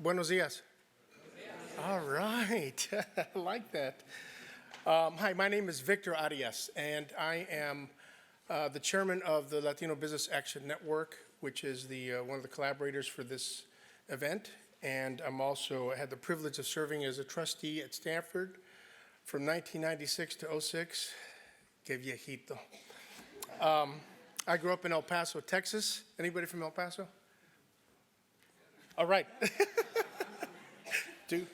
Buenos dias. All right, I like that. Hi, my name is Victor Arias, and I am the chairman of the Latino Business Action Network, which is one of the collaborators for this event. And I had the privilege of serving as a trustee at Stanford from 1996 to '06. Que viejito. I grew up in El Paso, Texas. Anybody from El Paso? All right. Dude.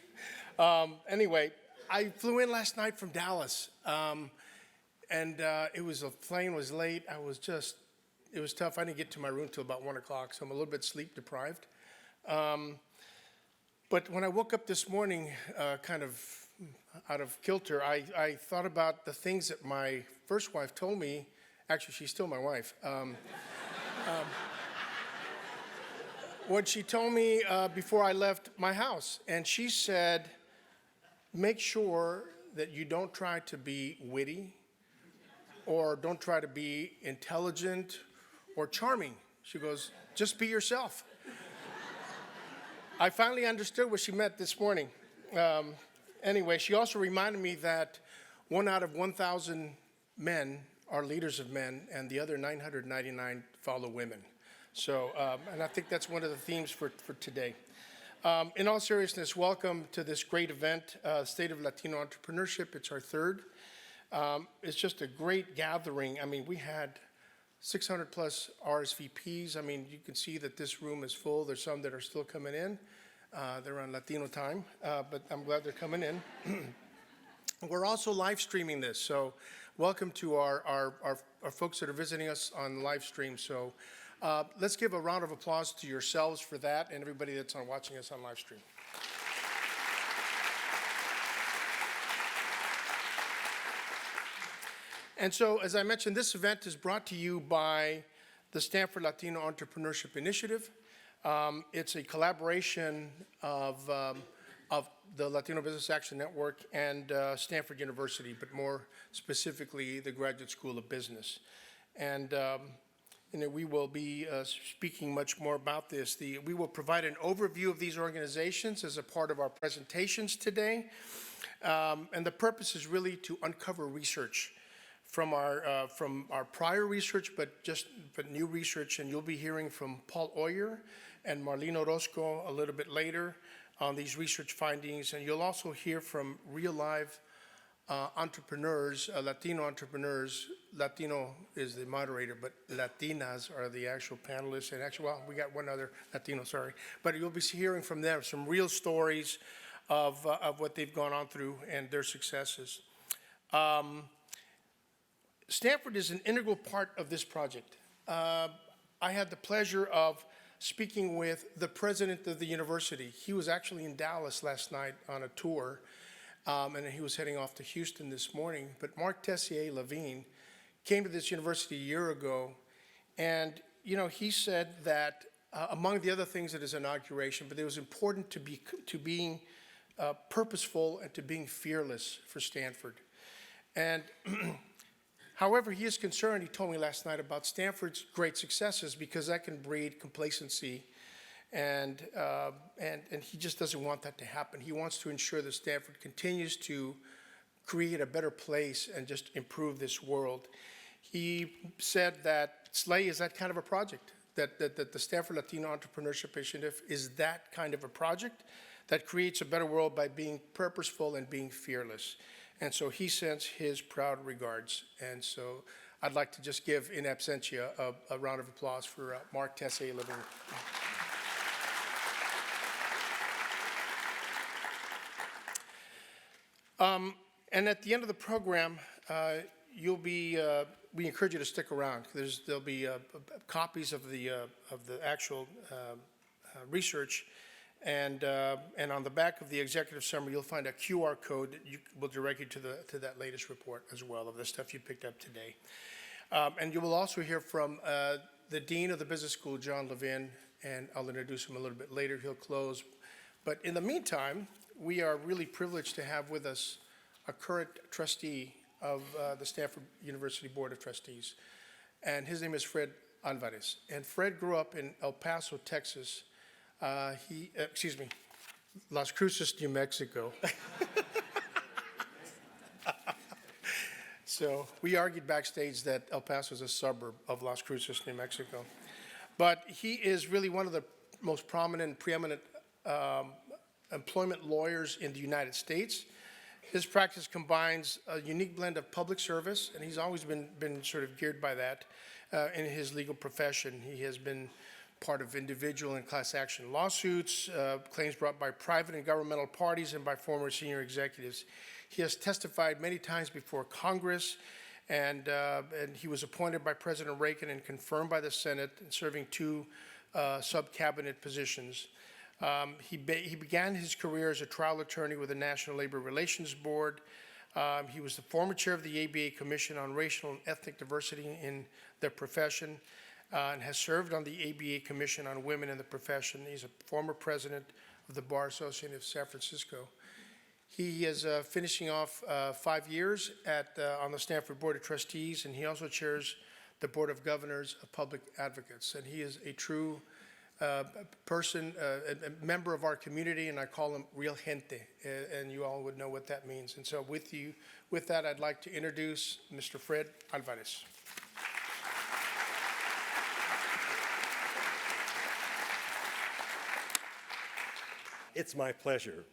Anyway, I flew in last night from Dallas, and the plane was late. It was tough. I didn't get to my room till about 1 o'clock, so I'm a little bit sleep deprived. But when I woke up this morning, kind of out of kilter, I thought about the things that my first wife told me. Actually, she's still my wife. What she told me before I left my house. And she said, make sure that you don't try to be witty or don't try to be intelligent or charming. She goes, just be yourself. I finally understood what she meant this morning. Anyway, she also reminded me that 1 out of 1,000 men are leaders of men, and the other 999 follow women. So, and I think that's one of the themes for today. In all seriousness, welcome to this great event, State of Latino Entrepreneurship. It's our third. It's just a great gathering. I mean, we had 600 plus RSVPs. I mean, you can see that this room is full. There's some that are still coming in. They're on Latino time, but I'm glad they're coming in. We're also live streaming this, so welcome to our folks that are visiting us on live stream. So let's give a round of applause to yourselves for that and everybody that's watching us on live stream. And so, as I mentioned, this event is brought to you by the Stanford Latino Entrepreneurship Initiative. It's a collaboration of the Latino Business Action Network and Stanford University, but more specifically, the Graduate School of Business. And we will be speaking much more about this. We will provide an overview of these organizations as a part of our presentations today. And the purpose is really to uncover research from our prior research, but new research. And you'll be hearing from Paul Oyer and Marlene Orozco a little bit later on these research findings. And you'll also hear from real live entrepreneurs, Latino entrepreneurs. Latino is the moderator, but Latinas are the actual panelists. And actually, well, we got one other Latino, sorry. But you'll be hearing from them some real stories of what they've gone on through and their successes. Stanford is an integral part of this project. I had the pleasure of speaking with the president of the university. He was actually in Dallas last night on a tour. And he was heading off to Houston this morning. But Mark Tessier-Lavigne came to this university a year ago, and he said that among the other things at his inauguration, but it was important to being purposeful and to being fearless for Stanford. And however, he is concerned, he told me last night, about Stanford's great successes because that can breed complacency. And he just doesn't want that to happen. He wants to ensure that Stanford continues to create a better place and just improve this world. He said that SLAY is that kind of a project, that the Stanford Latino Entrepreneurship Initiative is that kind of a project that creates a better world by being purposeful and being fearless. And so he sends his proud regards. And so I'd like to just give in absentia a round of applause for Mark Tessier-Lavigne. And at the end of the program, we encourage you to stick around. There'll be copies of the actual research, and on the back of the executive summary, you'll find a QR code that will direct you to that latest report as well of the stuff you picked up today. And you will also hear from the dean of the business school, John Levin, and I'll introduce him a little bit later. He'll close. But in the meantime, we are really privileged to have with us a current trustee of the Stanford University Board of Trustees. And his name is Fred Alvarez. And Fred grew up in El Paso, Texas. Las Cruces, New Mexico. So we argued backstage that El Paso is a suburb of Las Cruces, New Mexico. But he is really one of the most prominent, preeminent employment lawyers in the United States. His practice combines a unique blend of public service, and he's always been sort of geared by that in his legal profession. He has been part of individual and class action lawsuits, claims brought by private and governmental parties and by former senior executives. He has testified many times before Congress, and he was appointed by President Reagan and confirmed by the Senate, serving two sub-cabinet positions. He began his career as a trial attorney with the National Labor Relations Board. He was the former chair of the ABA Commission on Racial and Ethnic Diversity in the profession, and has served on the ABA Commission on Women in the Profession. He's a former president of the Bar Association of San Francisco. He is finishing off 5 years on the Stanford Board of Trustees, and he also chairs the Board of Governors of Public Advocates. And he is a true person, a member of our community, and I call him real gente, and you all would know what that means. And so with that, I'd like to introduce Mr. Fred Alvarez. It's my pleasure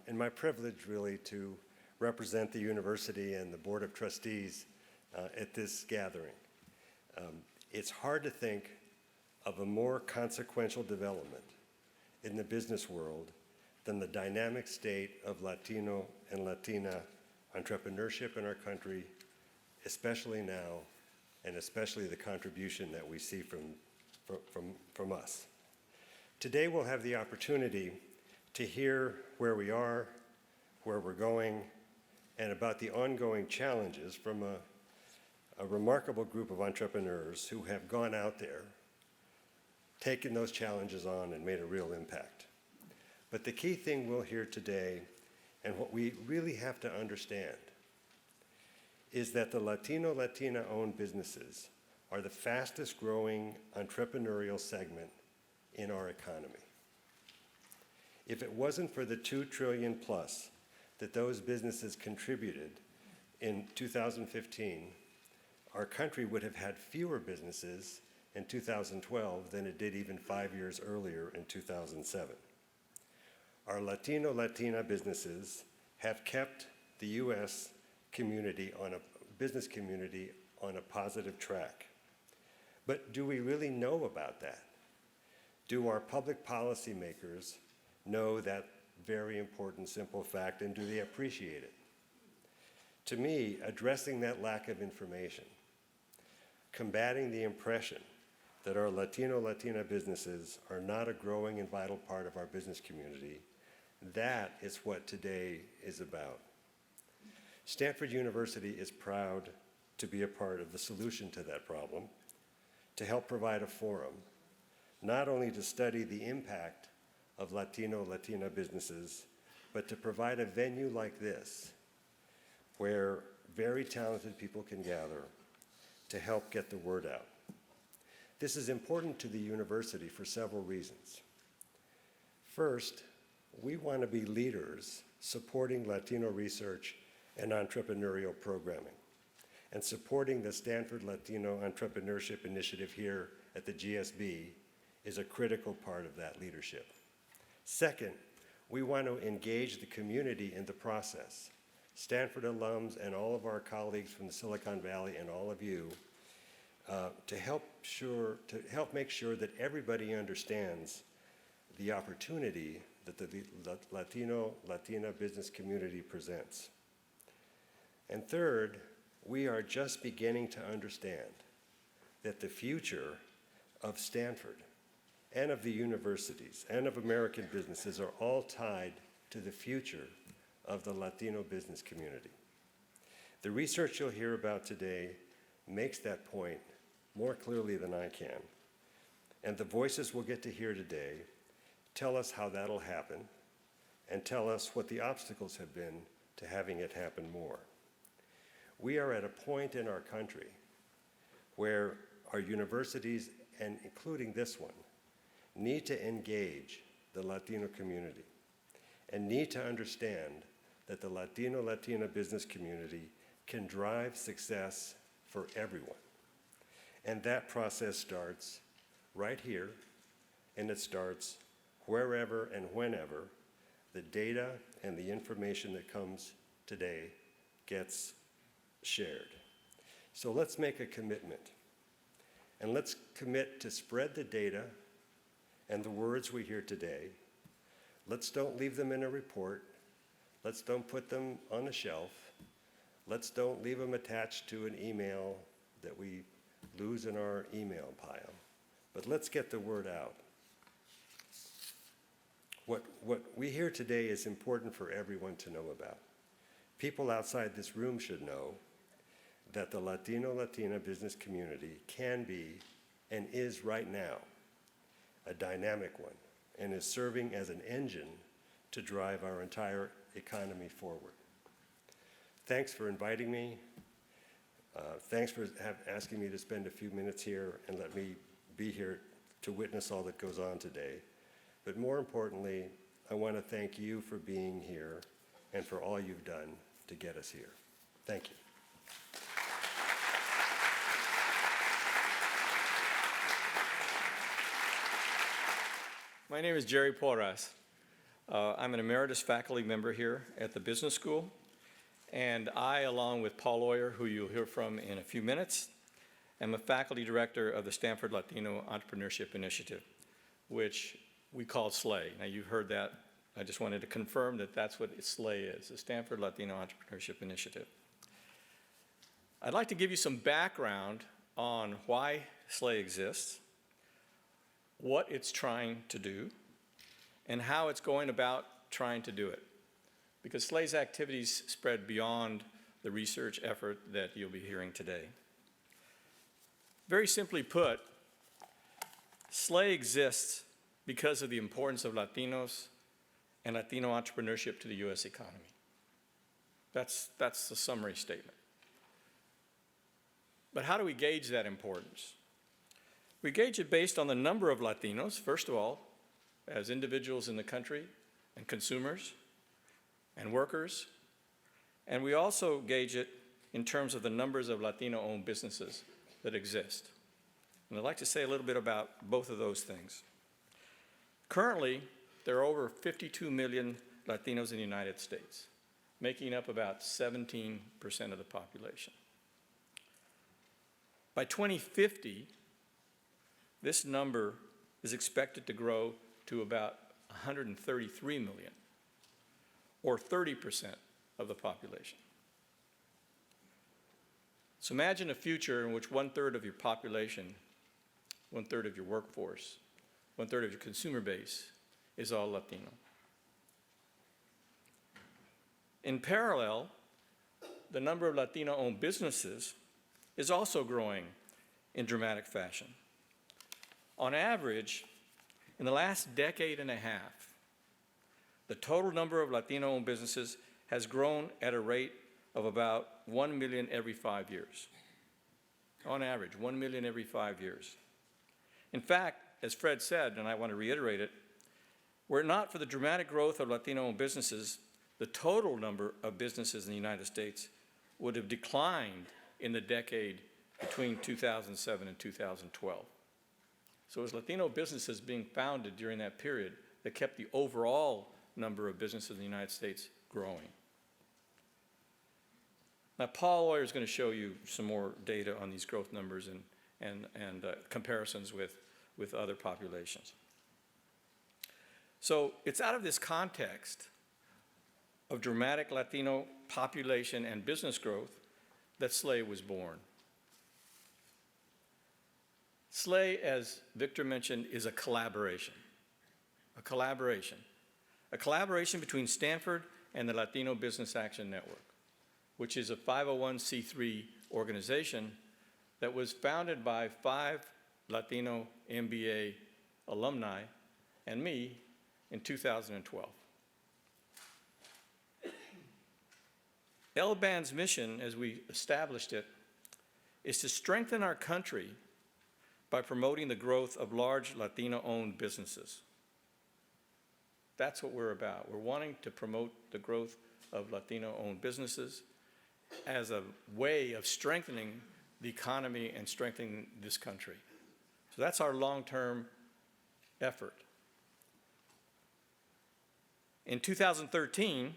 and my privilege, really, to represent the university and the Board of Trustees at this gathering. It's hard to think of a more consequential development in the business world than the dynamic state of Latino and Latina entrepreneurship in our country, especially now, and especially the contribution that we see from us. Today, we'll have the opportunity to hear where we are, where we're going, and about the ongoing challenges from a remarkable group of entrepreneurs who have gone out there, taken those challenges on, and made a real impact. But the key thing we'll hear today, and what we really have to understand, is that the Latina-owned businesses are the fastest growing entrepreneurial segment in our economy. If it wasn't for the $2 trillion plus that those businesses contributed in 2015, our country would have had fewer businesses in 2012 than it did even 5 years earlier in 2007. Our Latina businesses have kept the U.S. business community on a positive track. But do we really know about that? Do our public policymakers know that very important, simple fact, and do they appreciate it? To me, addressing that lack of information, combating the impression that our Latina businesses are not a growing and vital part of our business community, that is what today is about. Stanford University is proud to be a part of the solution to that problem, to help provide a forum, not only to study the impact of Latina businesses, but to provide a venue like this, where very talented people can gather to help get the word out. This is important to the university for several reasons. First, we want to be leaders supporting Latino research and entrepreneurial programming, and supporting the Stanford Latino Entrepreneurship Initiative here at the GSB is a critical part of that leadership. Second, we want to engage the community in the process. Stanford alums and all of our colleagues from the Silicon Valley and all of you to help make sure that everybody understands the opportunity that the Latina business community presents. And third, we are just beginning to understand that the future of Stanford and of the universities and of American businesses are all tied to the future of the Latino business community. The research you'll hear about today makes that point more clearly than I can. And the voices we'll get to hear today tell us how that'll happen and tell us what the obstacles have been to having it happen more. We are at a point in our country where our universities, and including this one, need to engage the Latino community. and need to understand that the Latino-Latina business community can drive success for everyone. And that process starts right here, and it starts wherever and whenever the data and the information that comes today gets shared. So let's make a commitment. And let's commit to spread the data and the words we hear today. Let's don't leave them in a report. Let's don't put them on a shelf. Let's don't leave them attached to an email that we lose in our email pile. But let's get the word out. What we hear today is important for everyone to know about. People outside this room should know that the Latino-Latina business community can be and is right now a dynamic one and is serving as an engine to drive our entire economy forward. Thanks for inviting me. Thanks for asking me to spend a few minutes here and let me be here to witness all that goes on today. But more importantly, I want to thank you for being here and for all you've done to get us here. Thank you. My name is Jerry Porras. I'm an emeritus faculty member here at the business school, and I, along with Paul Oyer, who you'll hear from in a few minutes, am a faculty director of the Stanford Latino Entrepreneurship Initiative, which we call SLAY. Now, you've heard that. I just wanted to confirm that that's what SLAY is, the Stanford Latino Entrepreneurship Initiative. I'd like to give you some background on why SLAY exists, what it's trying to do, and how it's going about trying to do it. Because SLAY's activities spread beyond the research effort that you'll be hearing today. Very simply put, SLAY exists because of the importance of Latinos and Latino entrepreneurship to the U.S. economy. That's the summary statement. But how do we gauge that importance? We gauge it based on the number of Latinos, first of all, as individuals in the country and consumers and workers. And we also gauge it in terms of the numbers of Latino-owned businesses that exist. And I'd like to say a little bit about both of those things. Currently, there are over 52 million Latinos in the United States, making up about 17% of the population. By 2050, this number is expected to grow to about 133 million, or 30% of the population. So imagine a future in which 1/3 of your population, 1/3 of your workforce, 1/3 of your consumer base is all Latino. In parallel, the number of Latino-owned businesses is also growing in dramatic fashion. On average, in the last decade and a half, the total number of Latino-owned businesses has grown at a rate of about 1 million every 5 years. On average, 1 million every 5 years. In fact, as Fred said, and I want to reiterate it, were it not for the dramatic growth of Latino-owned businesses, the total number of businesses in the United States would have declined in the decade between 2007 and 2012. So it was Latino businesses being founded during that period that kept the overall number of businesses in the United States growing. Now, Paul Oyer is going to show you some more data on these growth numbers and comparisons with other populations. So it's out of this context of dramatic Latino population and business growth that SLAY was born. SLAY, as Victor mentioned, is a collaboration. A collaboration between Stanford and the Latino Business Action Network, which is a 501c3 organization that was founded by 5 Latino MBA alumni and me in 2012. LBAN's mission, as we established it, is to strengthen our country by promoting the growth of large Latino-owned businesses. That's what we're about. We're wanting to promote the growth of Latino-owned businesses as a way of strengthening the economy and strengthening this country. So that's our long-term effort. In 2013,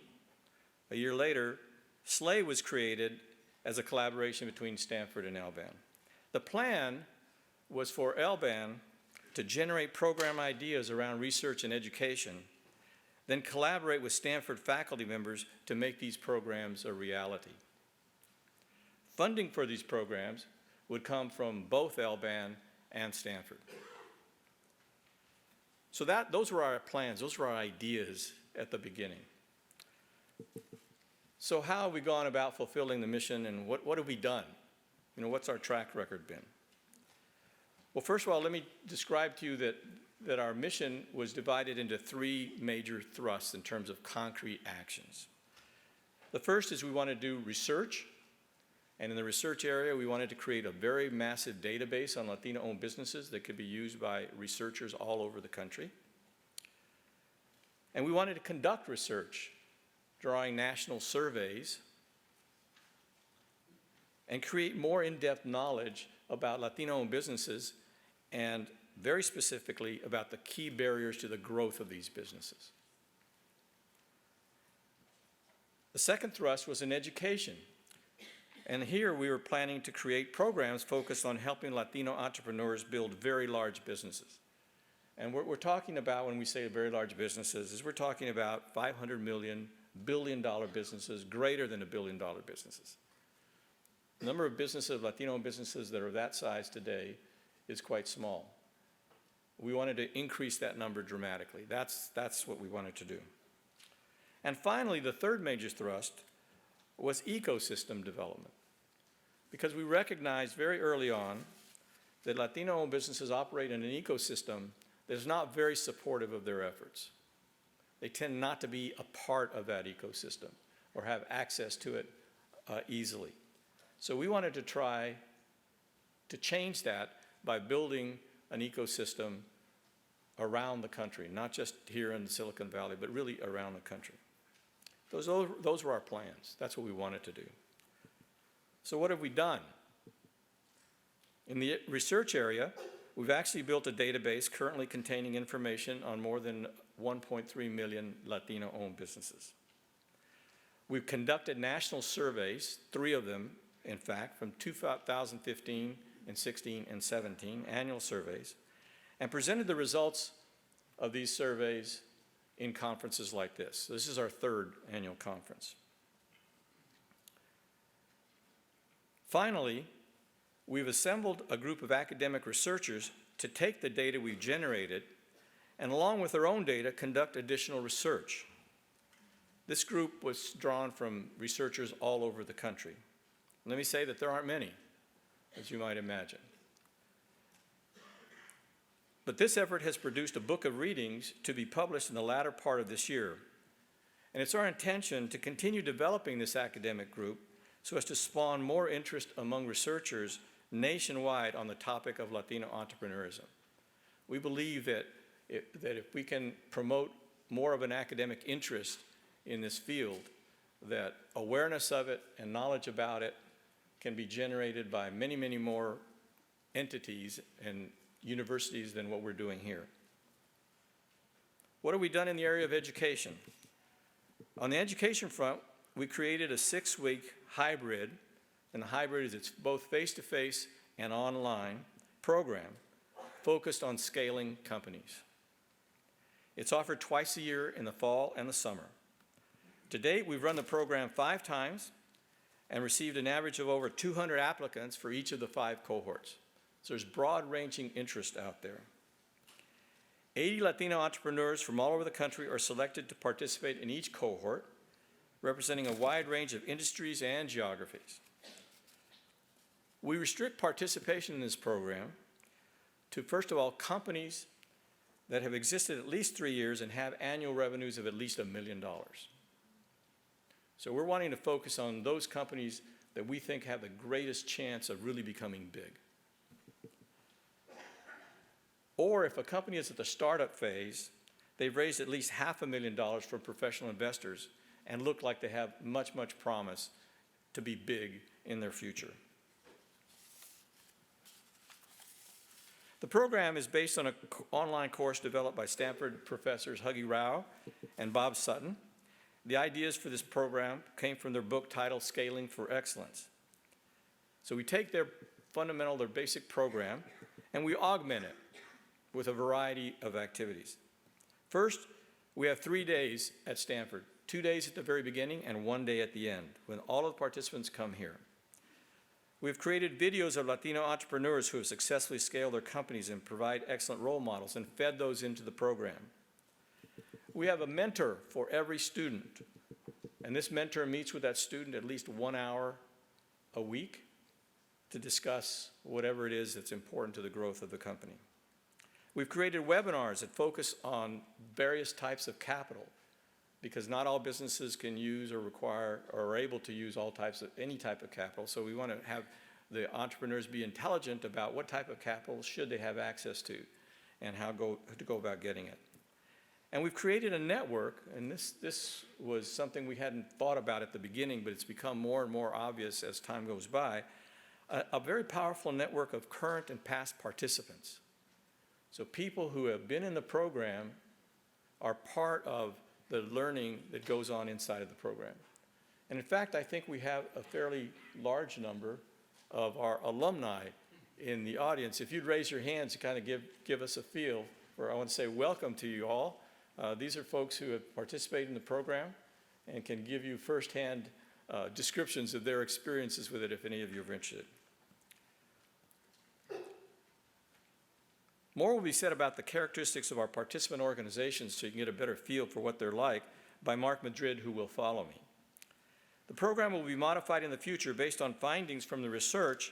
a year later, SLAY was created as a collaboration between Stanford and LBAN. The plan was for LBAN to generate program ideas around research and education, then collaborate with Stanford faculty members to make these programs a reality. Funding for these programs would come from both LBAN and Stanford. So those were our plans, those were our ideas at the beginning. So how have we gone about fulfilling the mission, and what have we done? You know, what's our track record been? Well, first of all, let me describe to you that our mission was divided into three major thrusts in terms of concrete actions. The first is we want to do research, and in the research area, we wanted to create a very massive database on Latino-owned businesses that could be used by researchers all over the country. And we wanted to conduct research, drawing national surveys, and create more in-depth knowledge about Latino-owned businesses, and very specifically about the key barriers to the growth of these businesses. The second thrust was in education. And here we were planning to create programs focused on helping Latino entrepreneurs build very large businesses. And what we're talking about when we say very large businesses is we're talking about $500 million, billion-dollar businesses, greater than $1 billion businesses. The number of businesses, Latino businesses that are that size today is quite small. We wanted to increase that number dramatically. That's what we wanted to do. And finally, the third major thrust was ecosystem development, because we recognized very early on that Latino-owned businesses operate in an ecosystem that is not very supportive of their efforts. They tend not to be a part of that ecosystem or have access to it easily. So we wanted to try to change that by building an ecosystem around the country, not just here in Silicon Valley, but really around the country. Those were our plans. That's what we wanted to do. So what have we done? In the research area, we've actually built a database currently containing information on more than 1.3 million Latino-owned businesses. We've conducted national surveys, 3 of them, in fact, from 2015 and 16 and 17, annual surveys, and presented the results of these surveys in conferences like this. This is our 3rd annual conference. Finally, we've assembled a group of academic researchers to take the data we've generated and, along with their own data, conduct additional research. This group was drawn from researchers all over the country. Let me say that there aren't many, as you might imagine. But this effort has produced a book of readings to be published in the latter part of this year. And it's our intention to continue developing this academic group so as to spawn more interest among researchers nationwide on the topic of Latino entrepreneurism. We believe that if we can promote more of an academic interest in this field, that awareness of it and knowledge about it can be generated by many, many more entities and universities than what we're doing here. What have we done in the area of education? On the education front, we created a 6-week hybrid, and the hybrid is it's both face-to-face and online program focused on scaling companies. It's offered twice a year in the fall and the summer. To date, we've run the program 5 times and received an average of over 200 applicants for each of the 5 cohorts. So there's broad-ranging interest out there. 80 Latino entrepreneurs from all over the country are selected to participate in each cohort, representing a wide range of industries and geographies. We restrict participation in this program to, first of all, companies that have existed at least 3 years and have annual revenues of at least $1 million. So we're wanting to focus on those companies that we think have the greatest chance of really becoming big. Or if a company is at the startup phase, they've raised at least $500,000 from professional investors and look like they have much, much promise to be big in their future. The program is based on an online course developed by Stanford professors Huggy Rao and Bob Sutton. The ideas for this program came from their book titled Scaling for Excellence. So we take their basic program, and we augment it with a variety of activities. First, we have 3 days at Stanford, 2 days at the very beginning and 1 day at the end, when all of the participants come here. We've created videos of Latino entrepreneurs who have successfully scaled their companies and provide excellent role models and fed those into the program. We have a mentor for every student, and this mentor meets with that student at least 1 hour a week to discuss whatever it is that's important to the growth of the company. We've created webinars that focus on various types of capital, because not all businesses can use or require or are able to use any type of capital. So we want to have the entrepreneurs be intelligent about what type of capital should they have access to and how to go about getting it. And we've created a network, and this was something we hadn't thought about at the beginning, but it's become more and more obvious as time goes by, a very powerful network of current and past participants. So people who have been in the program are part of the learning that goes on inside of the program. And in fact, I think we have a fairly large number of our alumni in the audience. If you'd raise your hands to kind of give us a feel, I want to say welcome to you all. These are folks who have participated in the program and can give you firsthand descriptions of their experiences with it if any of you are interested. More will be said about the characteristics of our participant organizations so you can get a better feel for what they're like by Mark Madrid, who will follow me. The program will be modified in the future based on findings from the research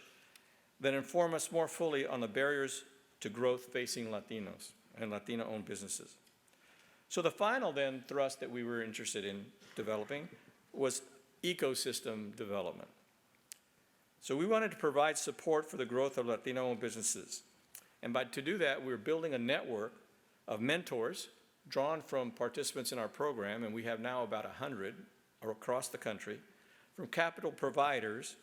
that inform us more fully on the barriers to growth facing Latinos and Latino-owned businesses. So the final then thrust that we were interested in developing was ecosystem development. So we wanted to provide support for the growth of Latino-owned businesses. And to do that, we're building a network of mentors drawn from participants in our program, and we have now about 100 across the country, from capital providers,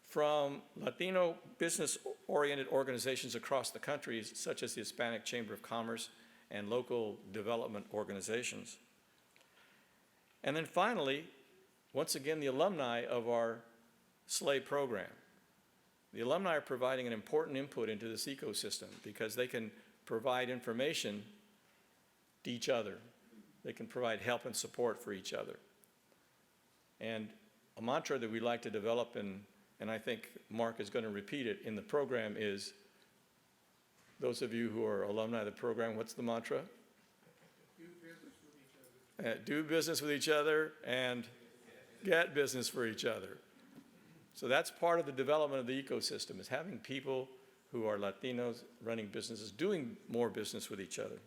from Latino business-oriented organizations across the country, such as the Hispanic Chamber of Commerce and local development organizations. And then finally, once again, the alumni of our SLAY program. The alumni are providing an important input into this ecosystem because they can provide information to each other. They can provide help and support for each other. And a mantra that we like to develop, and I think Mark is going to repeat it in the program, is, those of you who are alumni of the program, what's the mantra? Do business with each other. Do business with each other and get business for each other. So that's part of the development of the ecosystem, is having people who are Latinos running businesses, doing more business with each other.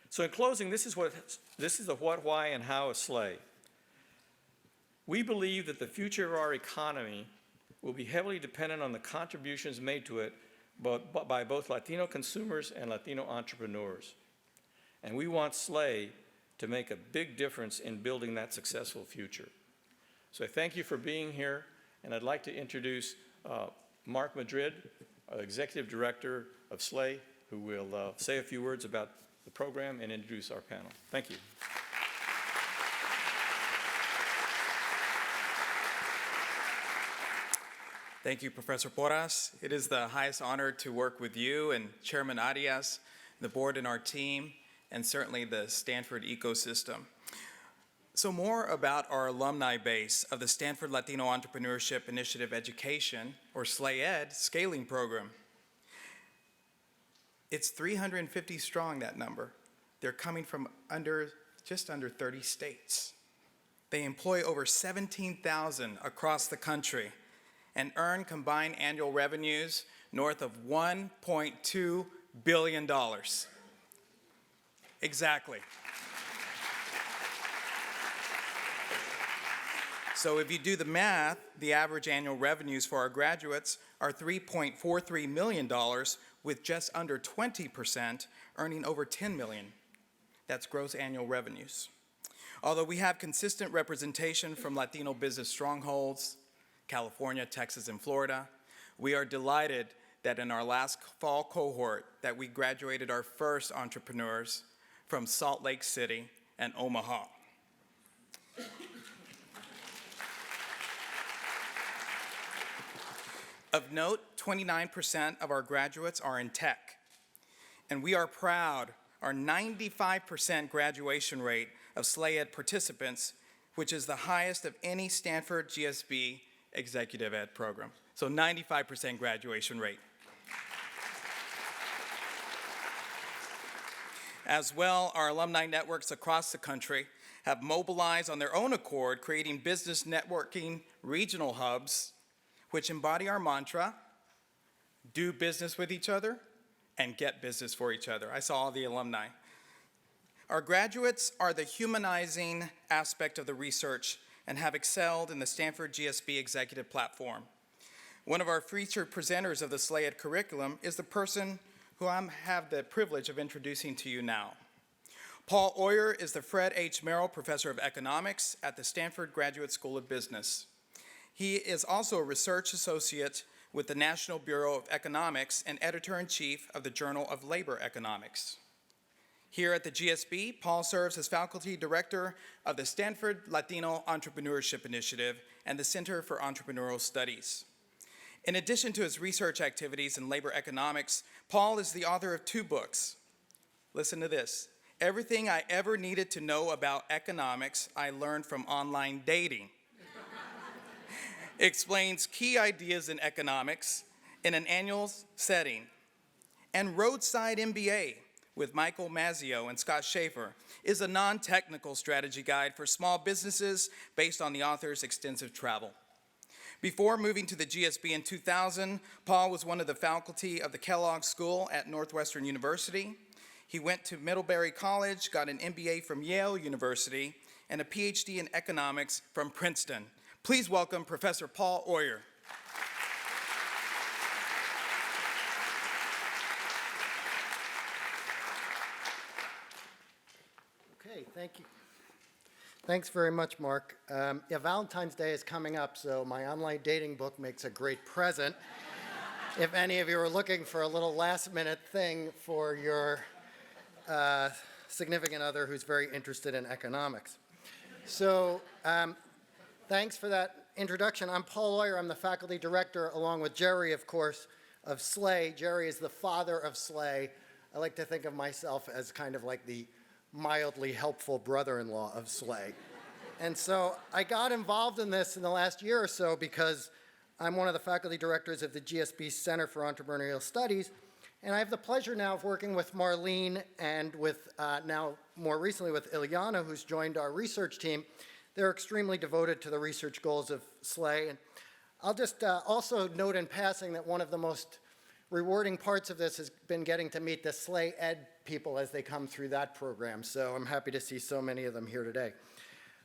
So in closing, this is the what, why, and how of SLAY. We believe that the future of our economy will be heavily dependent on the contributions made to it by both Latino consumers and Latino entrepreneurs. And we want SLAY to make a big difference in building that successful future. So I thank you for being here, and I'd like to introduce Mark Madrid, Executive Director of SLAY, who will say a few words about the program and introduce our panel. Thank you. Thank you, Professor Porras. It is the highest honor to work with you and Chairman Arias, the board and our team, and certainly the Stanford ecosystem. So more about our alumni base of the Stanford Latino Entrepreneurship Initiative Education, or SLAY-Ed, scaling program. It's 350 strong, that number. They're coming from just under 30 states. They employ over 17,000 across the country and earn combined annual revenues north of $1.2 billion. Exactly. So if you do the math, the average annual revenues for our graduates are $3.43 million, with just under 20% earning over $10 million. That's gross annual revenues. Although we have consistent representation from Latino business strongholds, California, Texas, and Florida, we are delighted that in our last fall cohort that we graduated our first entrepreneurs from Salt Lake City and Omaha. Of note, 29% of our graduates are in tech, and we are proud our 95% graduation rate of SLAE-Ed participants, which is the highest of any Stanford GSB executive ed program. So 95% graduation rate. As well, our alumni networks across the country have mobilized on their own accord, creating business networking regional hubs, which embody our mantra, do business with each other and get business for each other. I saw all the alumni. Our graduates are the humanizing aspect of the research and have excelled in the Stanford GSB Executive Platform. One of our featured presenters of the SLAE-Ed curriculum is the person who I have the privilege of introducing to you now. Paul Oyer is the Fred H. Merrill Professor of Economics at the Stanford Graduate School of Business. He is also a research associate with the National Bureau of Economics and editor-in-chief of the Journal of Labor Economics. Here at the GSB, Paul serves as faculty director of the Stanford Latino Entrepreneurship Initiative and the Center for Entrepreneurial Studies. In addition to his research activities in labor economics, Paul is the author of 2 books. Listen to this. Everything I ever needed to know about economics, I learned from online dating. Explains key ideas in economics in an annual setting. And Roadside MBA with Michael Mazzio and Scott Schaefer is a non-technical strategy guide for small businesses based on the author's extensive travel. Before moving to the GSB in 2000, Paul was one of the faculty of the Kellogg School at Northwestern University. He went to Middlebury College, got an MBA from Yale University, and a PhD in economics from Princeton. Please welcome Professor Paul Oyer. Okay, thank you. Thanks very much, Mark. Yeah, Valentine's Day is coming up, so my online dating book makes a great present. If any of you are looking for a little last-minute thing for your significant other who's very interested in economics. So, thanks for that introduction. I'm Paul Oyer. I'm the faculty director, along with Jerry, of course, of SLAE. Jerry is the father of SLAE. I like to think of myself as kind of like the mildly helpful brother-in-law of SLAE. And so I got involved in this in the last year or so because I'm one of the faculty directors of the GSB Center for Entrepreneurial Studies, and I have the pleasure now of working with Marlene and with now more recently with Ilyana, who's joined our research team. They're extremely devoted to the research goals of SLAE. And I'll just also note in passing that one of the most rewarding parts of this has been getting to meet the SLAE-Ed people as they come through that program. So I'm happy to see so many of them here today.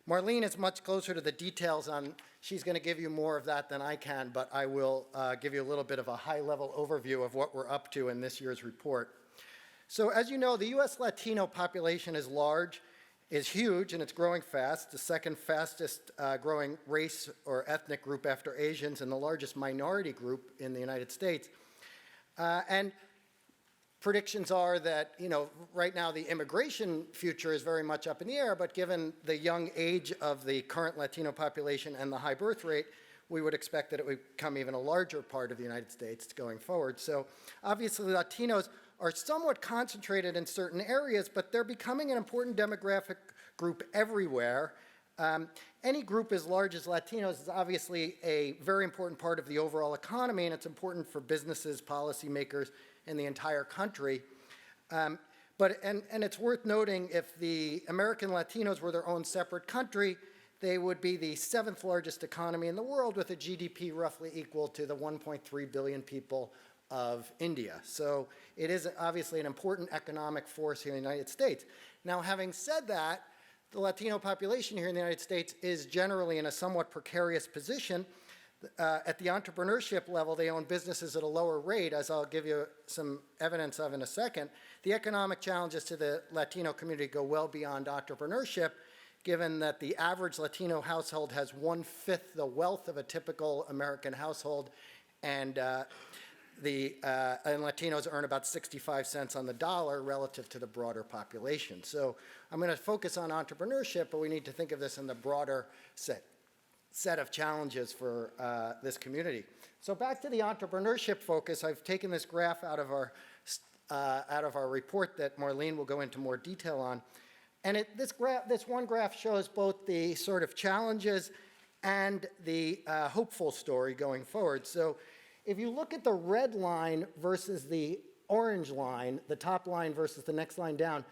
Marlene is much closer to the details on, she's going to give you more of that than I can, but I will give you a little bit of a high-level overview of what we're up to in this year's report. So as you know, the U.S. Latino population is large, is huge, and it's growing fast, the second fastest growing race or ethnic group after Asians and the largest minority group in the United States. And predictions are that, right now the immigration future is very much up in the air, but given the young age of the current Latino population and the high birth rate, we would expect that it would become even a larger part of the United States going forward. So obviously Latinos are somewhat concentrated in certain areas, but they're becoming an important demographic group everywhere. Any group as large as Latinos is obviously a very important part of the overall economy, and it's important for businesses, policymakers, in the entire country. And it's worth noting, if the American Latinos were their own separate country, they would be the 7th largest economy in the world with a GDP roughly equal to the 1.3 billion people of India. So it is obviously an important economic force here in the United States. Now, having said that, the Latino population here in the United States is generally in a somewhat precarious position. At the entrepreneurship level, they own businesses at a lower rate, as I'll give you some evidence of in a second. The economic challenges to the Latino community go well beyond entrepreneurship, given that the average Latino household has 1/5 the wealth of a typical American household, and Latinos earn about 65 cents on the dollar relative to the broader population. So I'm going to focus on entrepreneurship, but we need to think of this in the broader set of challenges for this community. So back to the entrepreneurship focus, I've taken this graph out of our report that Marlene will go into more detail on. And this one graph shows both the sort of challenges and the hopeful story going forward. So if you look at the red line versus the orange line, the top line versus the next line down,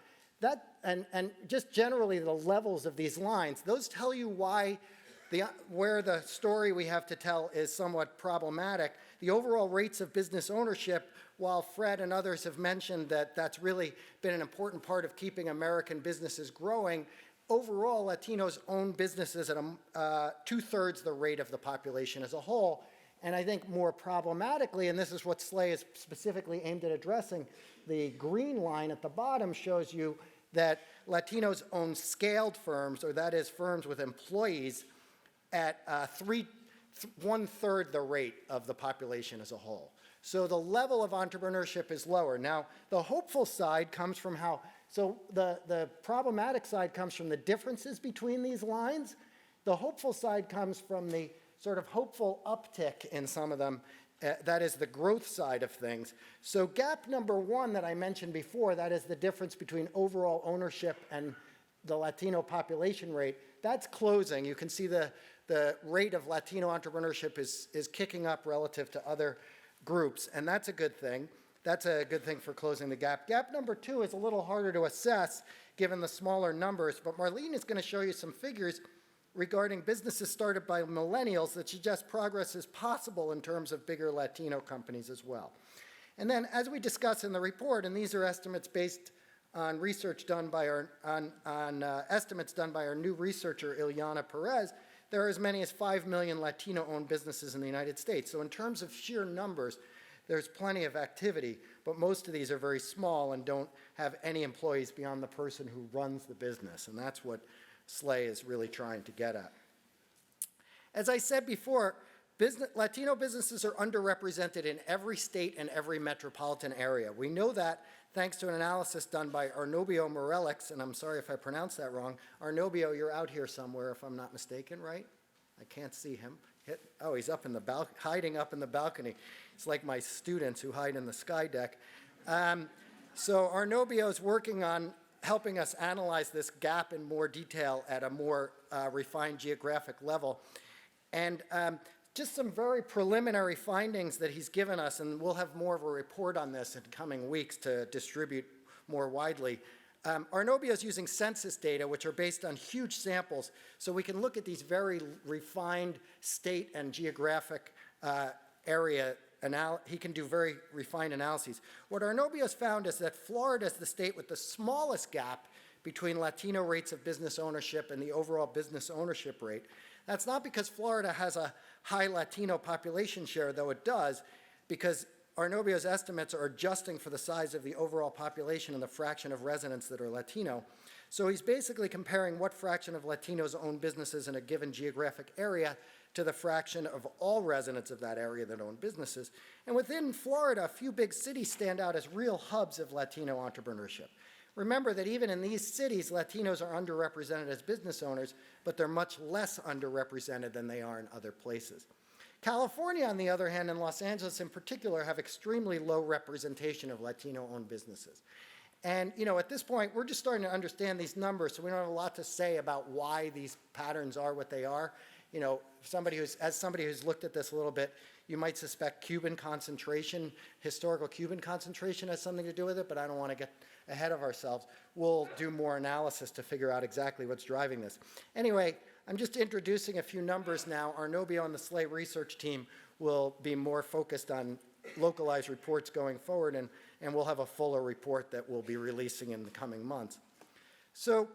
and just generally the levels of these lines, those tell you where the story we have to tell is somewhat problematic. The overall rates of business ownership, while Fred and others have mentioned that that's really been an important part of keeping American businesses growing, overall Latinos own businesses at 2/3 the rate of the population as a whole. And I think more problematically, and this is what SLAY is specifically aimed at addressing, the green line at the bottom shows you that Latinos own scaled firms, or that is firms with employees, at 1/3 the rate of the population as a whole. So the level of entrepreneurship is lower. Now, the hopeful side comes from the problematic side comes from the differences between these lines. The hopeful side comes from the sort of hopeful uptick in some of them. That is the growth side of things. So gap number one that I mentioned before, that is the difference between overall ownership and the Latino population rate, that's closing. You can see the rate of Latino entrepreneurship is kicking up relative to other groups, and that's a good thing. That's a good thing for closing the gap. Gap number two is a little harder to assess given the smaller numbers, but Marlene is going to show you some figures regarding businesses started by millennials that suggest progress is possible in terms of bigger Latino companies as well. And then, as we discuss in the report, and these are estimates based on research done by estimates done by our new researcher, Ilyana Perez, there are as many as 5 million Latino-owned businesses in the United States. So in terms of sheer numbers, there's plenty of activity, but most of these are very small and don't have any employees beyond the person who runs the business, and that's what SLAY is really trying to get at. As I said before, Latino businesses are underrepresented in every state and every metropolitan area. We know that thanks to an analysis done by Arnobio Morelix, and I'm sorry if I pronounced that wrong. Arnobio, you're out here somewhere if I'm not mistaken, right? I can't see him. Oh, he's up in the hiding up in the balcony. It's like my students who hide in the sky deck. So Arnobio is working on helping us analyze this gap in more detail at a more refined geographic level. And just some very preliminary findings that he's given us, and we'll have more of a report on this in coming weeks to distribute more widely. Arnobio is using census data, which are based on huge samples, so we can look at these very refined state and geographic area. He can do very refined analyses. What Arnobio's found is that Florida is the state with the smallest gap between Latino rates of business ownership and the overall business ownership rate. That's not because Florida has a high Latino population share, though it does, because Arnobio's estimates are adjusting for the size of the overall population and the fraction of residents that are Latino. So he's basically comparing what fraction of Latinos own businesses in a given geographic area to the fraction of all residents of that area that own businesses. And within Florida, a few big cities stand out as real hubs of Latino entrepreneurship. Remember that even in these cities, Latinos are underrepresented as business owners, but they're much less underrepresented than they are in other places. California, on the other hand, and Los Angeles in particular, have extremely low representation of Latino-owned businesses. And, at this point, we're just starting to understand these numbers, so we don't have a lot to say about why these patterns are what they are. As somebody who's looked at this a little bit, you might suspect historical Cuban concentration has something to do with it, but I don't want to get ahead of ourselves. We'll do more analysis to figure out exactly what's driving this. Anyway, I'm just introducing a few numbers now. Arnobio and the SLAY research team will be more focused on localized reports going forward, and we'll have a fuller report that we'll be releasing in the coming months. So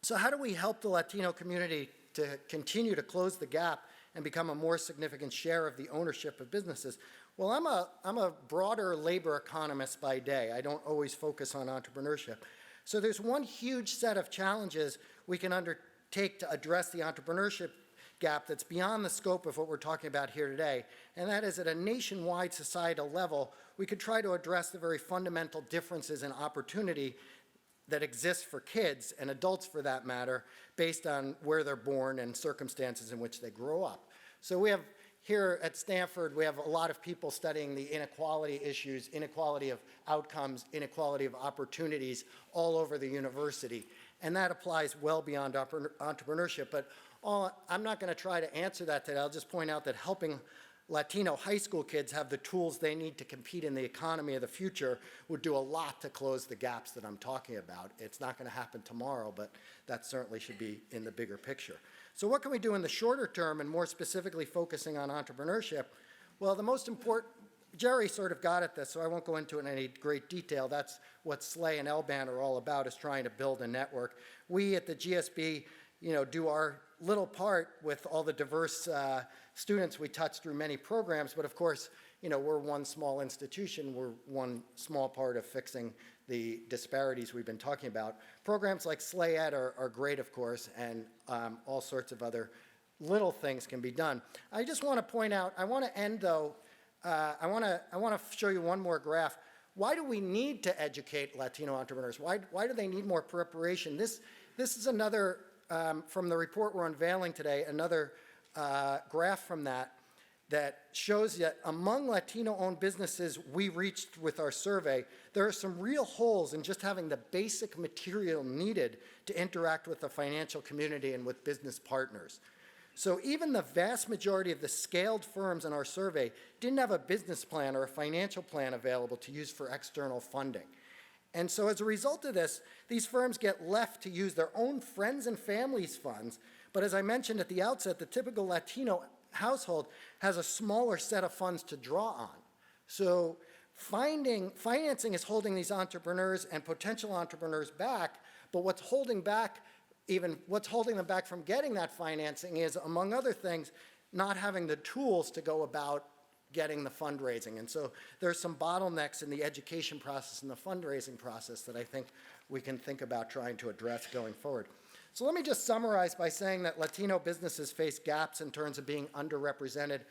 So how do we help the Latino community to continue to close the gap and become a more significant share of the ownership of businesses? Well, I'm a broader labor economist by day. I don't always focus on entrepreneurship. So there's one huge set of challenges we can undertake to address the entrepreneurship gap that's beyond the scope of what we're talking about here today, and that is at a nationwide societal level, we could try to address the very fundamental differences in opportunity that exists for kids and adults for that matter, based on where they're born and circumstances in which they grow up. So we have here at Stanford, we have a lot of people studying the inequality issues, inequality of outcomes, inequality of opportunities all over the university. And that applies well beyond entrepreneurship. But I'm not going to try to answer that today. I'll just point out that helping Latino high school kids have the tools they need to compete in the economy of the future would do a lot to close the gaps that I'm talking about. It's not going to happen tomorrow, but that certainly should be in the bigger picture. So what can we do in the shorter term, and more specifically focusing on entrepreneurship? Well, the most important, Jerry sort of got at this, so I won't go into it in any great detail. That's what SLAE and LBAN are all about, is trying to build a network. We at the GSB, do our little part with all the diverse students we touch through many programs, but of course, we're one small institution. We're one small part of fixing the disparities we've been talking about. Programs like SLAE Ed are great, of course, and all sorts of other little things can be done. I just want to point out, I want to end though, I want to show you one more graph. Why do we need to educate Latino entrepreneurs? Why do they need more preparation? This is another, from the report we're unveiling today, another graph from that shows that among Latino-owned businesses we reached with our survey, there are some real holes in just having the basic material needed to interact with the financial community and with business partners. So even the vast majority of the scaled firms in our survey didn't have a business plan or a financial plan available to use for external funding. And so as a result of this, these firms get left to use their own friends and families' funds. But as I mentioned at the outset, the typical Latino household has a smaller set of funds to draw on. So financing is holding these entrepreneurs and potential entrepreneurs back, but what's holding them back from getting that financing is, among other things, not having the tools to go about getting the fundraising. And so there's some bottlenecks in the education process and the fundraising process that I think we can think about trying to address going forward. So let me just summarize by saying that Latino businesses face gaps in terms of being underrepresented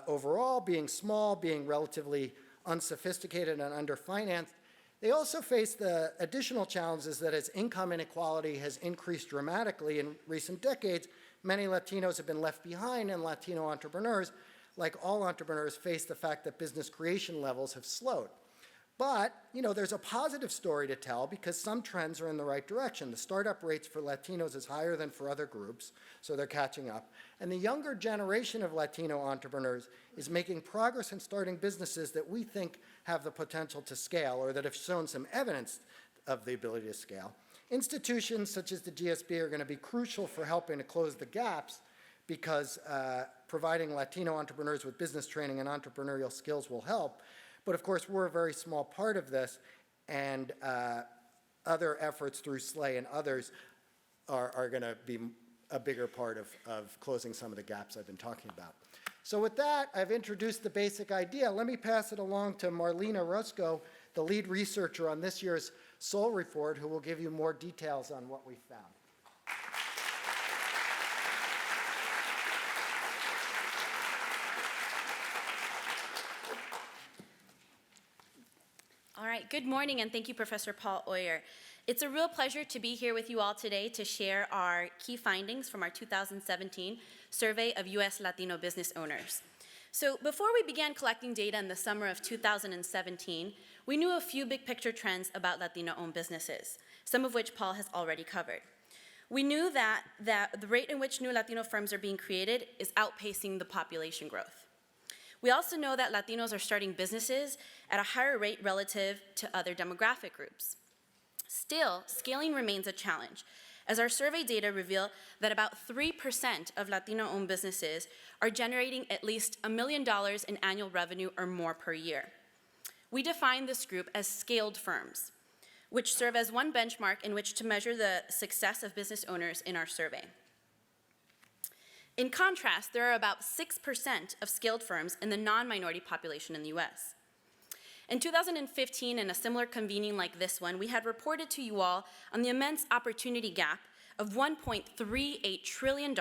overall, being small, being relatively unsophisticated and underfinanced. They also face the additional challenges that as income inequality has increased dramatically in recent decades, many Latinos have been left behind, and Latino entrepreneurs, like all entrepreneurs, face the fact that business creation levels have slowed. But, there's a positive story to tell because some trends are in the right direction. The startup rates for Latinos is higher than for other groups, so they're catching up. And the younger generation of Latino entrepreneurs is making progress in starting businesses that we think have the potential to scale, or that have shown some evidence of the ability to scale. Institutions such as the GSB are going to be crucial for helping to close the gaps because providing Latino entrepreneurs with business training and entrepreneurial skills will help. But of course, we're a very small part of this, and other efforts through SLAE and others are going to be a bigger part of closing some of the gaps I've been talking about. So with that, I've introduced the basic idea. Let me pass it along to Marlena Roscoe, the lead researcher on this year's SOL report, who will give you more details on what we found. All right, good morning, and thank you, Professor Paul Oyer. It's a real pleasure to be here with you all today to share our key findings from our 2017 survey of U.S. Latino business owners. So before we began collecting data in the summer of 2017, we knew a few big picture trends about Latino-owned businesses, some of which Paul has already covered. We knew that the rate in which new Latino firms are being created is outpacing the population growth. We also know that Latinos are starting businesses at a higher rate relative to other demographic groups. Still, scaling remains a challenge, as our survey data reveal that about 3% of Latino-owned businesses are generating at least $1 million in annual revenue or more per year. We define this group as scaled firms. which serve as one benchmark in which to measure the success of business owners in our survey. In contrast, there are about 6% of skilled firms in the non-minority population in the US. In 2015, in a similar convening like this one, we had reported to you all on the immense opportunity gap of $1.38 trillion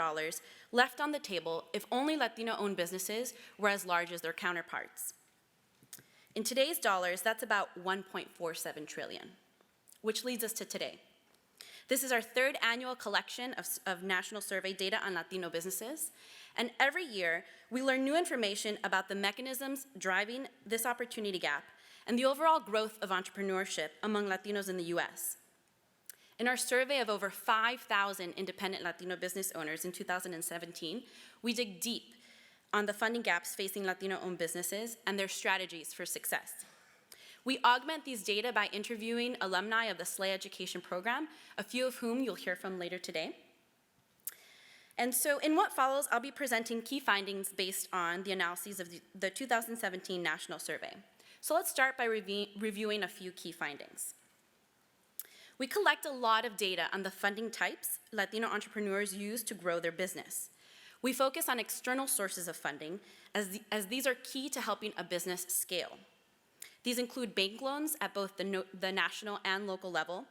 left on the table if only Latino-owned businesses were as large as their counterparts. In today's dollars, that's about $1.47 trillion, which leads us to today. This is our third annual collection of national survey data on Latino businesses, and every year we learn new information about the mechanisms driving this opportunity gap and the overall growth of entrepreneurship among Latinos in the US. In our survey of over 5,000 independent Latino business owners in 2017, we dig deep on the funding gaps facing Latino-owned businesses and their strategies for success. We augment these data by interviewing alumni of the SLAY education program, a few of whom you'll hear from later today. And so in what follows, I'll be presenting key findings based on the analyses of the 2017 national survey. So let's start by reviewing a few key findings. We collect a lot of data on the funding types Latino entrepreneurs use to grow their business. We focus on external sources of funding as these are key to helping a business scale. These include bank loans at both the national and local level,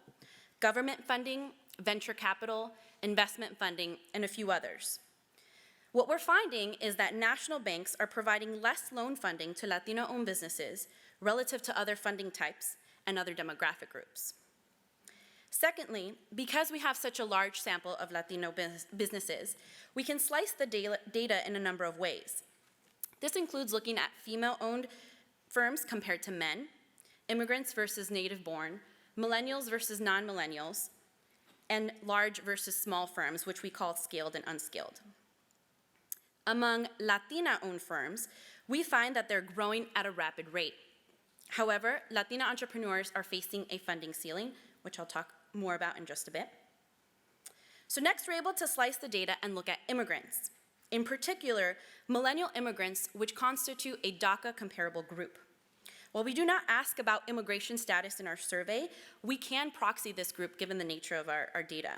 government funding, venture capital, investment funding, and a few others. What we're finding is that national banks are providing less loan funding to Latino-owned businesses relative to other funding types and other demographic groups. Secondly, because we have such a large sample of Latino businesses, we can slice the data in a number of ways. This includes looking at female-owned firms compared to men, immigrants versus native-born, millennials versus non-millennials, and large versus small firms, which we call scaled and unskilled. Among Latina-owned firms, we find that they're growing at a rapid rate. However, Latina entrepreneurs are facing a funding ceiling, which I'll talk more about in just a bit. So next, we're able to slice the data and look at immigrants. In particular, millennial immigrants, which constitute a DACA comparable group. While we do not ask about immigration status in our survey, we can proxy this group given the nature of our data.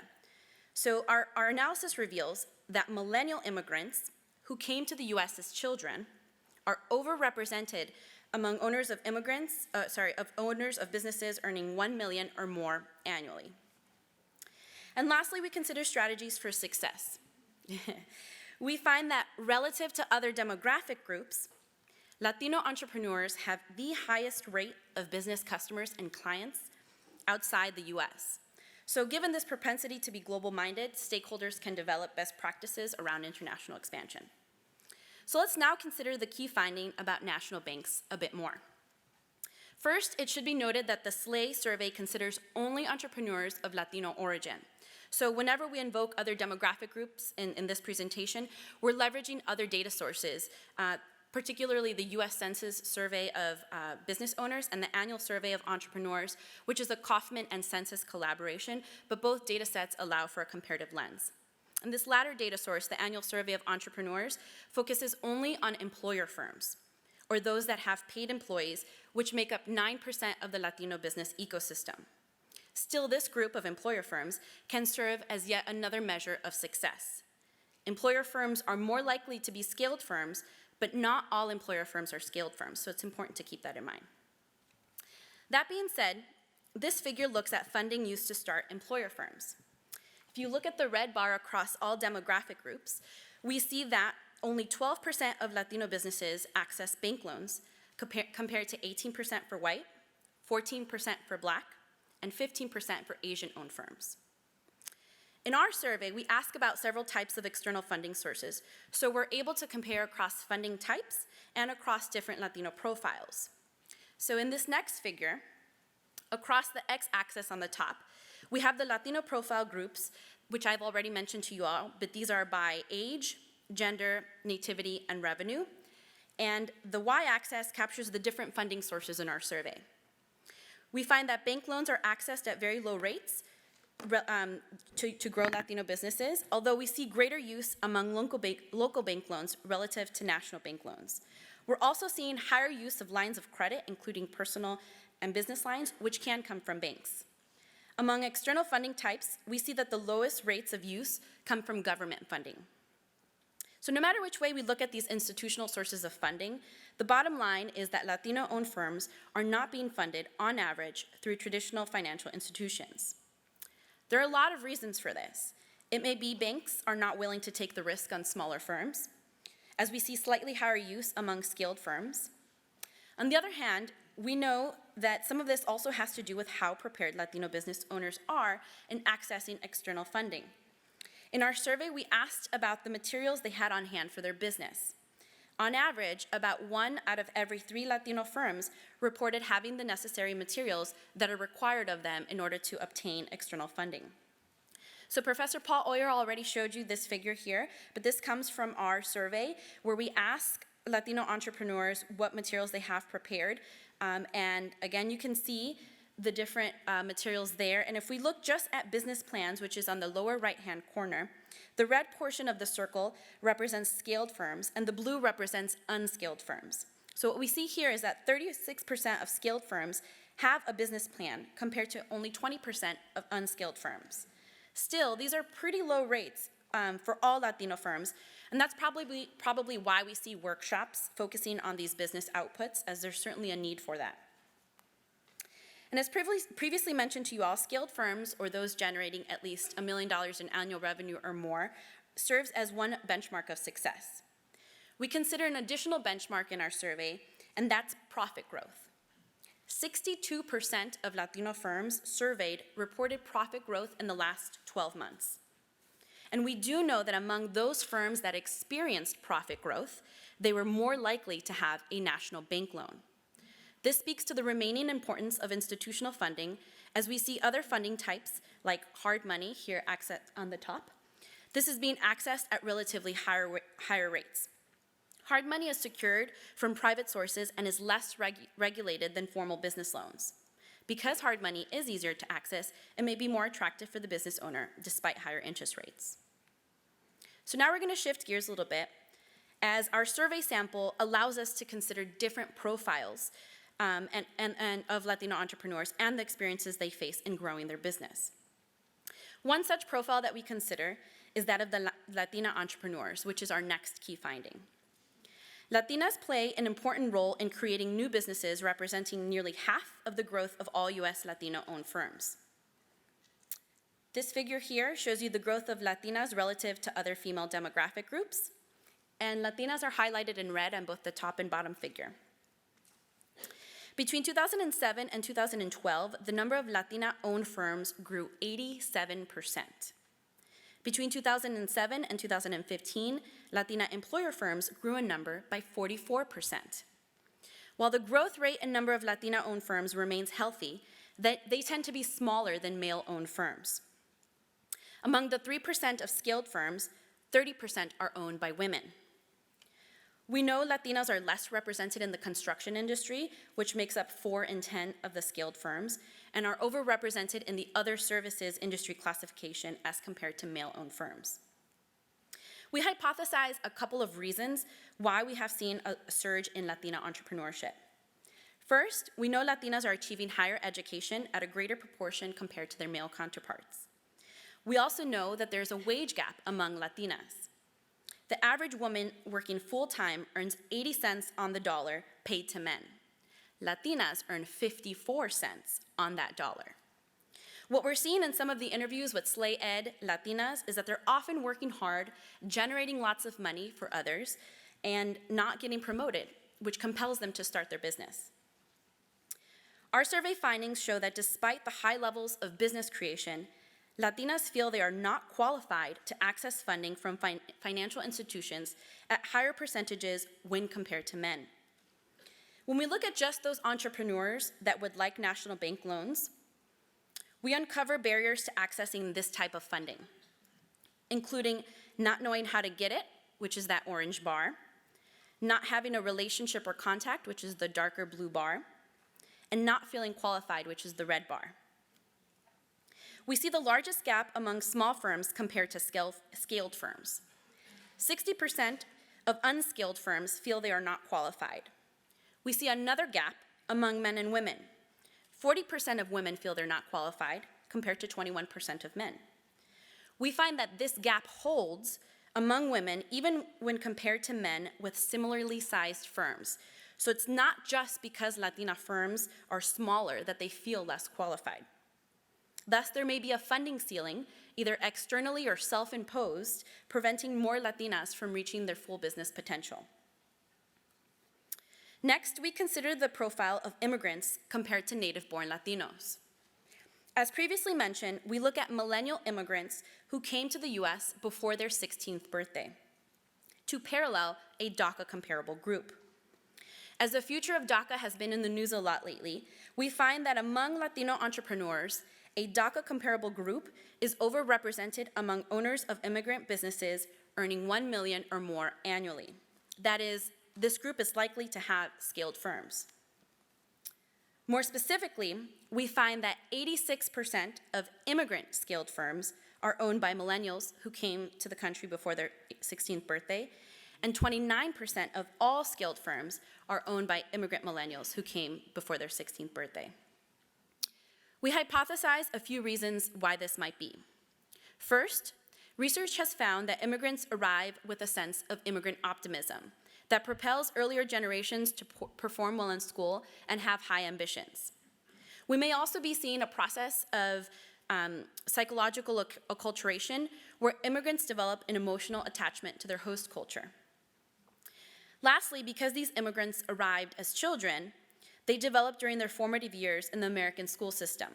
So our analysis reveals that millennial immigrants who came to the US as children are overrepresented among owners of owners of businesses earning 1 million or more annually. And lastly, we consider strategies for success. We find that relative to other demographic groups, Latino entrepreneurs have the highest rate of business customers and clients outside the US. So given this propensity to be global-minded, stakeholders can develop best practices around international expansion. So let's now consider the key finding about national banks a bit more. First, it should be noted that the SLAY survey considers only entrepreneurs of Latino origin. So whenever we invoke other demographic groups in this presentation, we're leveraging other data sources, particularly the US Census survey of business owners and the annual survey of entrepreneurs, which is a Kauffman and Census collaboration, but both data sets allow for a comparative lens. And this latter data source, the annual survey of entrepreneurs, focuses only on employer firms, or those that have paid employees, which make up 9% of the Latino business ecosystem. Still, this group of employer firms can serve as yet another measure of success. Employer firms are more likely to be scaled firms, but not all employer firms are scaled firms, so it's important to keep that in mind. That being said, this figure looks at funding used to start employer firms. If you look at the red bar across all demographic groups, we see that only 12% of Latino businesses access bank loans, compared to 18% for white, 14% for Black, and 15% for Asian-owned firms. In our survey, we ask about several types of external funding sources, so we're able to compare across funding types and across different Latino profiles. So in this next figure, across the x-axis on the top, we have the Latino profile groups, which I've already mentioned to you all, but these are by age, gender, nativity, and revenue. And the y-axis captures the different funding sources in our survey. We find that bank loans are accessed at very low rates to grow Latino businesses, although we see greater use among local bank loans relative to national bank loans. We're also seeing higher use of lines of credit, including personal and business lines, which can come from banks. Among external funding types, we see that the lowest rates of use come from government funding. So no matter which way we look at these institutional sources of funding, the bottom line is that Latino-owned firms are not being funded, on average, through traditional financial institutions. There are a lot of reasons for this. It may be banks are not willing to take the risk on smaller firms, as we see slightly higher use among scaled firms. On the other hand, we know that some of this also has to do with how prepared Latino business owners are in accessing external funding. In our survey, we asked about the materials they had on hand for their business. On average, about 1 out of every 3 Latino firms reported having the necessary materials that are required of them in order to obtain external funding. So Professor Paul Oyer already showed you this figure here, but this comes from our survey where we ask Latino entrepreneurs what materials they have prepared. And again, you can see the different materials there. And if we look just at business plans, which is on the lower right-hand corner, the red portion of the circle represents scaled firms, and the blue represents unscaled firms. So what we see here is that 36% of scaled firms have a business plan, compared to only 20% of unscaled firms. Still, these are pretty low rates for all Latino firms, and that's probably why we see workshops focusing on these business outputs, as there's certainly a need for that. And as previously mentioned to you all, scaled firms, or those generating at least $1 million in annual revenue or more, serves as one benchmark of success. We consider an additional benchmark in our survey, and that's profit growth. 62% of Latino firms surveyed reported profit growth in the last 12 months. And we do know that among those firms that experienced profit growth, they were more likely to have a national bank loan. This speaks to the remaining importance of institutional funding, as we see other funding types, like hard money, here accessed on the top. This is being accessed at relatively higher rates. Hard money is secured from private sources and is less regulated than formal business loans. Because hard money is easier to access, it may be more attractive for the business owner, despite higher interest rates. So now we're going to shift gears a little bit, as our survey sample allows us to consider different profiles of Latino entrepreneurs and the experiences they face in growing their business. One such profile that we consider is that of the Latina entrepreneurs, which is our next key finding. Latinas play an important role in creating new businesses, representing nearly half of the growth of all U.S. Latino-owned firms. This figure here shows you the growth of Latinas relative to other female demographic groups, and Latinas are highlighted in red on both the top and bottom figure. Between 2007 and 2012, the number of Latina-owned firms grew 87%. Between 2007 and 2015, Latina employer firms grew in number by 44%. While the growth rate and number of Latina-owned firms remains healthy, they tend to be smaller than male-owned firms. Among the 3% of scaled firms, 30% are owned by women. We know Latinas are less represented in the construction industry, which makes up 4 in 10 of the scaled firms, and are overrepresented in the other services industry classification as compared to male-owned firms. We hypothesize a couple of reasons why we have seen a surge in Latina entrepreneurship. First, we know Latinas are achieving higher education at a greater proportion compared to their male counterparts. We also know that there's a wage gap among Latinas. The average woman working full-time earns 80 cents on the dollar paid to men. Latinas earn 54 cents on that dollar. What we're seeing in some of the interviews with Slay Ed Latinas is that they're often working hard, generating lots of money for others, and not getting promoted, which compels them to start their business. Our survey findings show that despite the high levels of business creation, Latinas feel they are not qualified to access funding from financial institutions at higher percentages when compared to men. When we look at just those entrepreneurs that would like national bank loans, we uncover barriers to accessing this type of funding, including not knowing how to get it, which is that orange bar, not having a relationship or contact, which is the darker blue bar, and not feeling qualified, which is the red bar. We see the largest gap among small firms compared to scaled firms. 60% of unskilled firms feel they are not qualified. We see another gap among men and women. 40% of women feel they're not qualified, compared to 21% of men. We find that this gap holds among women even when compared to men with similarly sized firms. So it's not just because Latina firms are smaller that they feel less qualified. Thus, there may be a funding ceiling, either externally or self-imposed, preventing more Latinas from reaching their full business potential. Next, we consider the profile of immigrants compared to native-born Latinos. As previously mentioned, we look at millennial immigrants who came to the US before their 16th birthday to parallel a DACA comparable group. As the future of DACA has been in the news a lot lately, we find that among Latino entrepreneurs, a DACA comparable group is overrepresented among owners of immigrant businesses earning $1 million or more annually. That is, this group is likely to have scaled firms. More specifically, we find that 86% of immigrant scaled firms are owned by millennials who came to the country before their 16th birthday, and 29% of all scaled firms are owned by immigrant millennials who came before their 16th birthday. We hypothesize a few reasons why this might be. First, research has found that immigrants arrive with a sense of immigrant optimism that propels earlier generations to perform well in school and have high ambitions. We may also be seeing a process of psychological acculturation where immigrants develop an emotional attachment to their host culture. Lastly, because these immigrants arrived as children, they developed during their formative years in the American school system,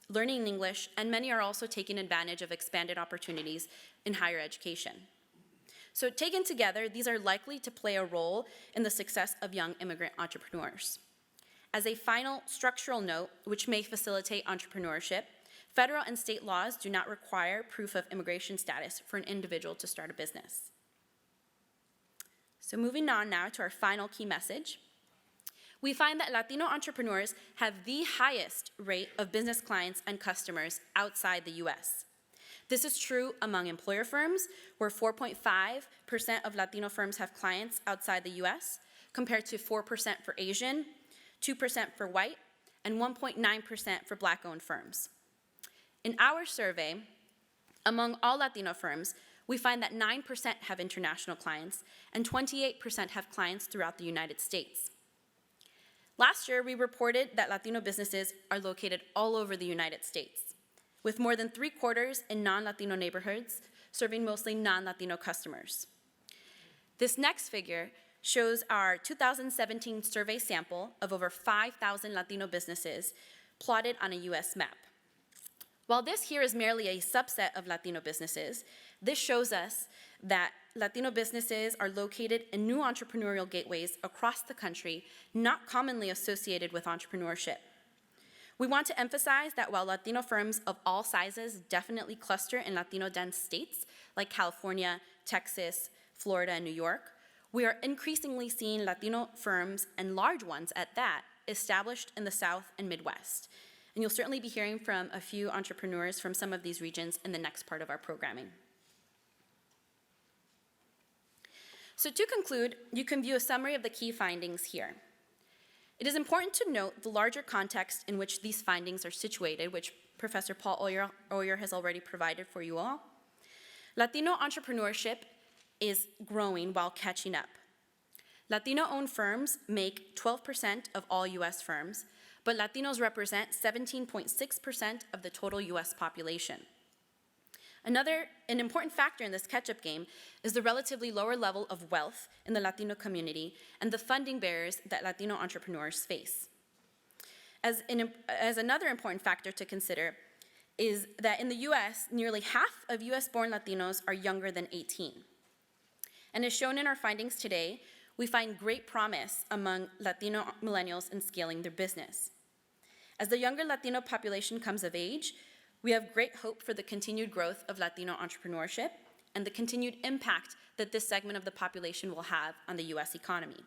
learning English, and many are also taking advantage of expanded opportunities in higher education. So taken together, these are likely to play a role in the success of young immigrant entrepreneurs. As a final structural note, which may facilitate entrepreneurship, federal and state laws do not require proof of immigration status for an individual to start a business. So moving on now to our final key message, we find that Latino entrepreneurs have the highest rate of business clients and customers outside the US. This is true among employer firms, where 4.5% of Latino firms have clients outside the US, compared to 4% for Asian, 2% for white, and 1.9% for Black-owned firms. In our survey, among all Latino firms, we find that 9% have international clients, and 28% have clients throughout the United States. Last year, we reported that Latino businesses are located all over the United States, with more than 3/4 in non-Latino neighborhoods, serving mostly non-Latino customers. This next figure shows our 2017 survey sample of over 5,000 Latino businesses plotted on a US map. While this here is merely a subset of Latino businesses, this shows us that Latino businesses are located in new entrepreneurial gateways across the country, not commonly associated with entrepreneurship. We want to emphasize that while Latino firms of all sizes definitely cluster in Latino-dense states like California, Texas, Florida, and New York, we are increasingly seeing Latino firms, and large ones at that, established in the South and Midwest. And you'll certainly be hearing from a few entrepreneurs from some of these regions in the next part of our programming. So to conclude, you can view a summary of the key findings here. It is important to note the larger context in which these findings are situated, which Professor Paul Oyer has already provided for you all. Latino entrepreneurship is growing while catching up. Latino-owned firms make 12% of all US firms, but Latinos represent 17.6% of the total US population. An important factor in this catch-up game is the relatively lower level of wealth in the Latino community and the funding barriers that Latino entrepreneurs face. As another important factor to consider is that in the US, nearly half of US-born Latinos are younger than 18. And as shown in our findings today, we find great promise among Latino millennials in scaling their business. As the younger Latino population comes of age, we have great hope for the continued growth of Latino entrepreneurship and the continued impact that this segment of the population will have on the US economy.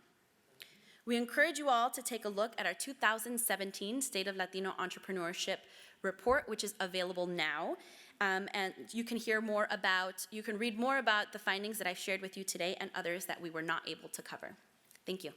We encourage you all to take a look at our 2017 State of Latino Entrepreneurship report, which is available now. And you can read more about the findings that I've shared with you today and others that we were not able to cover. Thank you.